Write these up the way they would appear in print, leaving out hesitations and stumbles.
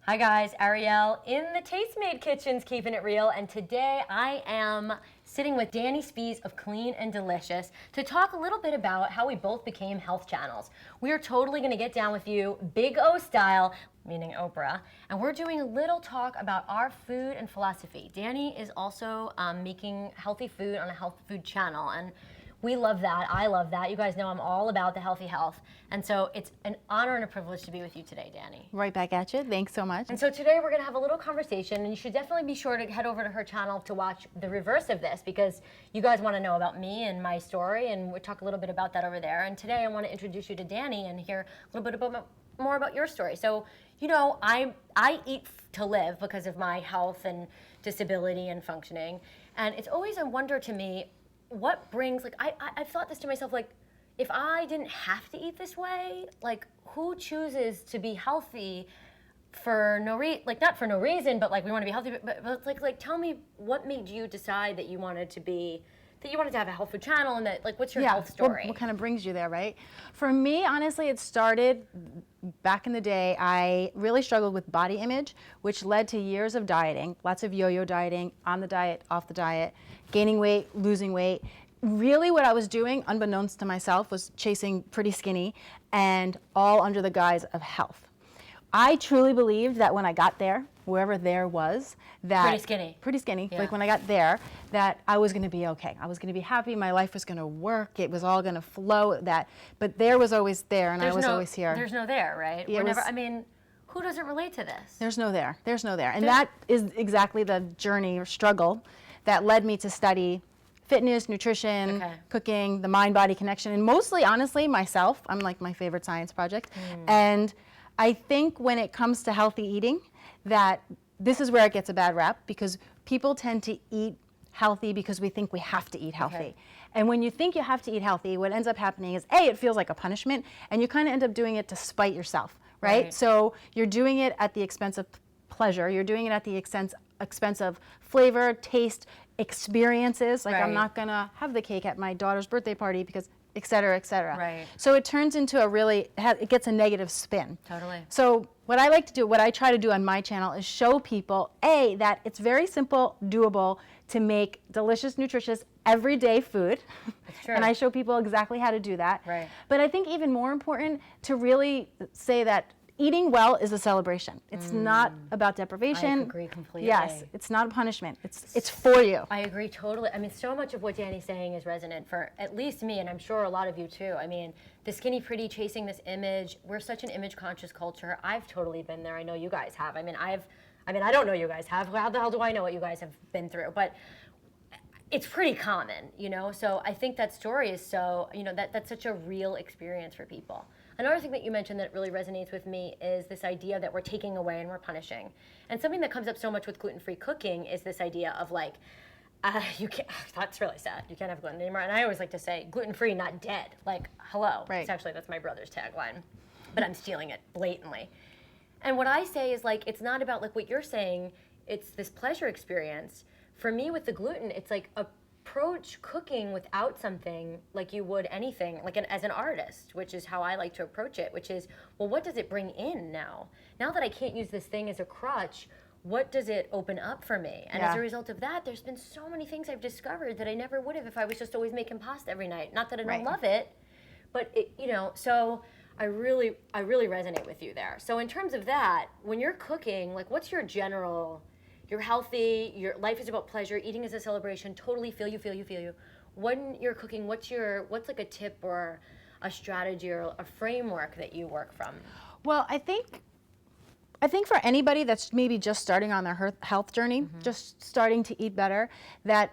Hi guys, Ariyele in the Tastemade kitchens, keeping it real, and today I am sitting with Dani Spies of Clean and Delicious to talk a little bit about how we both became health channels. We are totally going to get down with you, Big O style, meaning Oprah, and we're doing a little talk about our food and philosophy. Dani is also making healthy food on a health food channel, and we love that. I love that. You guys know I'm all about the healthy health. And so it's an honor and a privilege to be with you today, Dani. Right back at you. Thanks so much. And so today we're going to have a little conversation, and you should definitely be sure to head over to her channel to watch the reverse of this, because you guys want to know about me and my story, and we'll talk a little bit about that over there. And today I want to introduce you to Dani and hear a little bit more about your story. So, you know, I eat to live because of my health and disability and functioning. And it's always a wonder to me, what brings, like, I've thought this to myself, like, if I didn't have to eat this way, like, who chooses to be healthy for no reason, like, not for no reason, but like, we want to be healthy, but like, tell me what made you decide that you wanted to have a health food channel, and that, like, what's your health story? What kind of brings you there, right? For me, honestly, it started back in the day. I really struggled with body image, which led to years of dieting, lots of yo-yo dieting, on the diet, off the diet, gaining weight, losing weight. Really what I was doing, unbeknownst to myself, was chasing pretty skinny, and all under the guise of health. I truly believed that when I got there, wherever there was, that pretty skinny, yeah. Like when I got there, that I was going to be okay. I was going to be happy. My life was going to work. It was all going to flow. But there was always there, and I was always here. There's no there, right? I mean, who doesn't relate to this? There's no there. There's no there, and that is exactly the journey or struggle that led me to study fitness, nutrition, cooking, the mind-body connection, and mostly, honestly, myself. I'm like my favorite science project, and I think when it comes to healthy eating, that this is where it gets a bad rap, because people tend to eat healthy because we think we have to eat healthy. Okay. And when you think you have to eat healthy, what ends up happening is, A, it feels like a punishment, and you kind of end up doing it to spite yourself, right? So you're doing it at the expense of pleasure. You're doing it at the expense of flavor, taste, experiences. Like, I'm not going to have the cake at my daughter's birthday party because et cetera, et cetera. Right. So it turns into it gets a negative spin. Totally. So what I like to do, what I try to do on my channel, is show people, A, that it's very simple, doable to make delicious, nutritious, everyday food. That's true. And I show people exactly how to do that. Right. But I think even more important to really say that eating well is a celebration. It's not about deprivation. I agree completely. Yes, it's not a punishment. It's for you. I agree totally. I mean, so much of what Dani's saying is resonant for at least me, and I'm sure a lot of you too. I mean, the skinny pretty, chasing this image. We're such an image conscious culture. I've totally been there. I know you guys have. I mean, I don't know you guys have. How the hell do I know what you guys have been through? But it's pretty common, you know? So I think that story is so, you know, that's such a real experience for people. Another thing that you mentioned that really resonates with me is this idea that we're taking away and we're punishing. And something that comes up so much with gluten-free cooking is this idea of, like, you can't, that's really sad. You can't have gluten anymore. And I always like to say, gluten-free, not dead. Like, hello. Right. That's my brother's tagline. But I'm stealing it blatantly. And what I say is, like, it's not about, like, what you're saying. It's this pleasure experience. For me, with the gluten, it's like approach cooking without something like you would anything, like as an artist, which is how I like to approach it, which is, well, what does it bring in now? Now that I can't use this thing as a crutch, what does it open up for me? And as a result of that, there's been so many things I've discovered that I never would have if I was just always making pasta every night. Not that I don't love it, but it, you know, so I really resonate with you there. So in terms of that, when you're cooking, like, what's your general, you're healthy, your life is about pleasure, eating is a celebration, totally feel you. When you're cooking, what's like a tip or a strategy or a framework that you work from? Well, I think for anybody that's maybe just starting on their health journey, just starting to eat better, that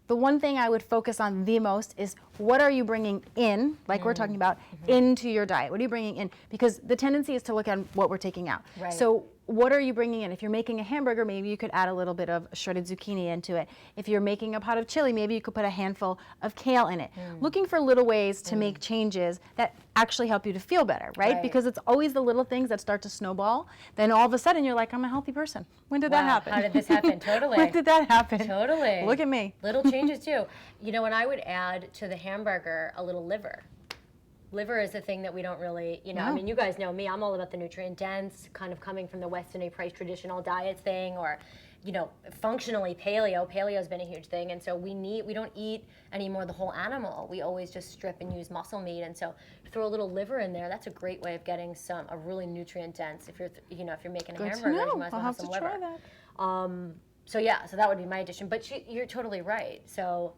the one thing I would focus on the most is, what are you bringing in, like we're talking about, into your diet? What are you bringing in? Because the tendency is to look at what we're taking out. Right. So what are you bringing in? If you're making a hamburger, maybe you could add a little bit of shredded zucchini into it. If you're making a pot of chili, maybe you could put a handful of kale in it. Looking for little ways to make changes that actually help you to feel better, right? Because it's always the little things that start to snowball. Then all of a sudden you're like, I'm a healthy person. When did that happen? How did this happen? Totally. When did that happen? Totally. Look at me. Little changes too. You know, and I would add to the hamburger a little liver. Liver is a thing that we don't really, you know, I mean, you guys know me, I'm all about the nutrient dense, kind of coming from the Weston A. Price traditional diet thing, or, you know, functionally paleo. Paleo's been a huge thing, and so we don't eat anymore the whole animal. We always just strip and use muscle meat, and so throw a little liver in there. That's a great way of getting a really nutrient dense. If you're, you know, if you're making a hamburger, you might as well have some liver. So yeah, so that would be my addition. But you're totally right. So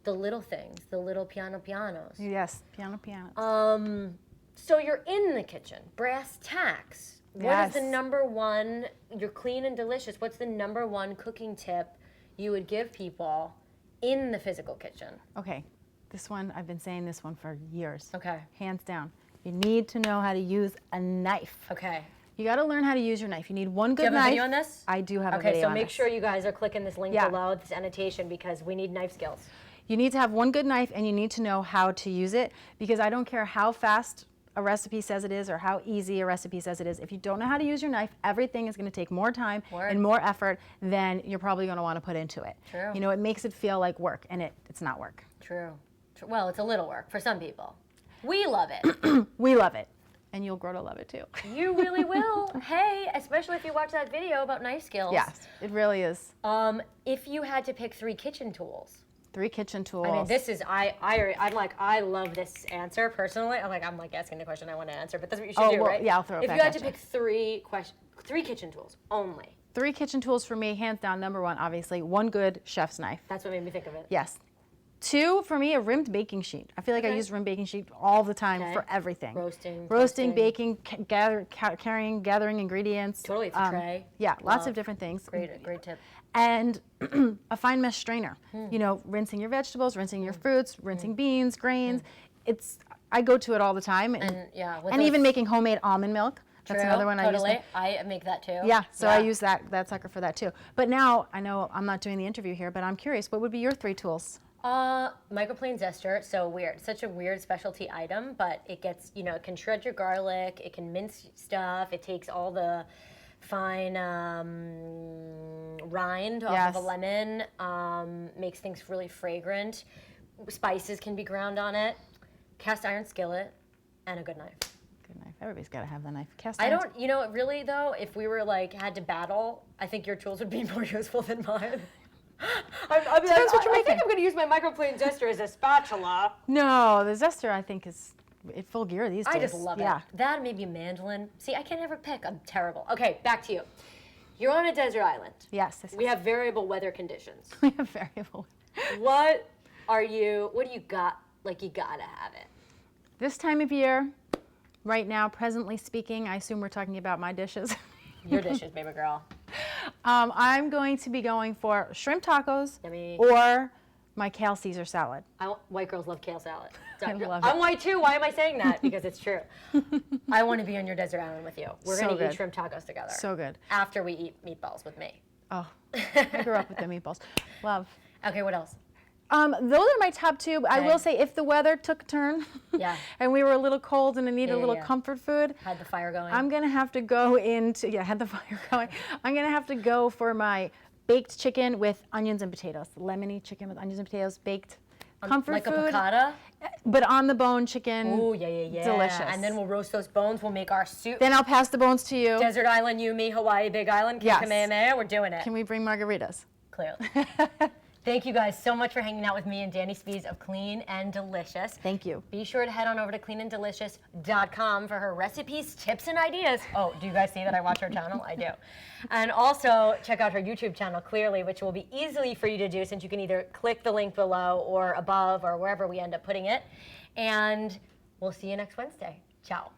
the little things, the little pianos. Yes, pianos. So you're in the kitchen, brass tacks. What is the number one, you're clean and delicious, what's the number one cooking tip you would give people in the physical kitchen? Okay, this one, I've been saying this one for years. Okay. Hands down. You need to know how to use a knife. Okay. You got to learn how to use your knife. You need one good knife. Do you have a video on this? I do have a video on this. Okay, so make sure you guys are clicking this link below, this annotation, because we need knife skills. You need to have one good knife, and you need to know how to use it, because I don't care how fast a recipe says it is or how easy a recipe says it is. If you don't know how to use your knife, everything is going to take more time and more effort than you're probably going to want to put into it. True. You know, it makes it feel like work, and it's not work. True. Well, it's a little work for some people. We love it. We love it. And you'll grow to love it too. You really will. Hey, especially if you watch that video about knife skills. Yes, it really is. If you had to pick 3 kitchen tools. 3 kitchen tools. I mean, this is I love this answer personally. I'm like asking the question I want to answer, but that's what you should do, right? Yeah, I'll throw it If back you had at to pick 3 kitchen tools only. 3 kitchen tools for me, hands down. Number 1, obviously, one good chef's knife. That's what made me think of it. Yes. 2, for me, a rimmed baking sheet. I feel like I use rimmed baking sheet all the time for everything. Roasting, baking, gathering ingredients. Totally, it's a tray. Yeah, lots of different things. Great tip. And a fine mesh strainer. You know, rinsing your vegetables, rinsing your fruits, rinsing beans, grains. I go to it all the time. And even making homemade almond milk. That's another one I use. I make that too. Yeah, so I use that sucker for that too. But now, I know I'm not doing the interview here, but I'm curious, what would be your 3 tools? Microplane Zester, so weird. Such a weird specialty item, but it gets, you know, it can shred your garlic, it can mince stuff, it takes all the fine rind off of a lemon, makes things really fragrant. Spices can be ground on it. Cast iron skillet, and a good knife. Good knife. Everybody's got to have the knife. You know, really though, if we were had to battle, I think your tools would be more useful than mine. I think I'm going to use my Microplane Zester as a spatula. No, the Zester I think is in full gear these days. I just love it. That, maybe a mandolin. See, I can't ever pick. I'm terrible. Okay, back to you. You're on a desert island. Yes. We have variable weather conditions. We have variable. What do you got? Like, you got to have it. This time of year, right now, presently speaking, I assume we're talking about my dishes. Your dishes, baby girl. I'm going to be going for shrimp tacos. Yummy. Or my kale Caesar salad. White girls love kale salad. I love it. I'm white too. Why am I saying that? Because it's true. I want to be on your desert island with you. We're going to eat shrimp tacos together. So good. After we eat meatballs with me. Oh, I grew up with the meatballs. Love. Okay, what else? Those are my top 2. Okay. I will say if the weather took a turn and we were a little cold and I needed a little comfort food. Had the fire going. I'm going to have to go had the fire going. I'm going to have to go for my baked chicken with onions and potatoes. Lemony chicken with onions and potatoes, baked comfort food. Like a piccata? But on the bone chicken. Ooh, yeah. Delicious. And then we'll roast those bones. We'll make our soup. Then I'll pass the bones to you. Desert Island, you, me, Hawaii, Big Island, Kamehameha. We're doing it. Can we bring margaritas? Clearly. Thank you guys so much for hanging out with me and Dani Spies of Clean and Delicious. Thank you. Be sure to head on over to cleananddelicious.com for her recipes, tips, and ideas. Oh, do you guys see that I watch her channel? I do. And also check out her YouTube channel, Clearly, which will be easily for you to do since you can either click the link below or above or wherever we end up putting it. And we'll see you next Wednesday. Ciao.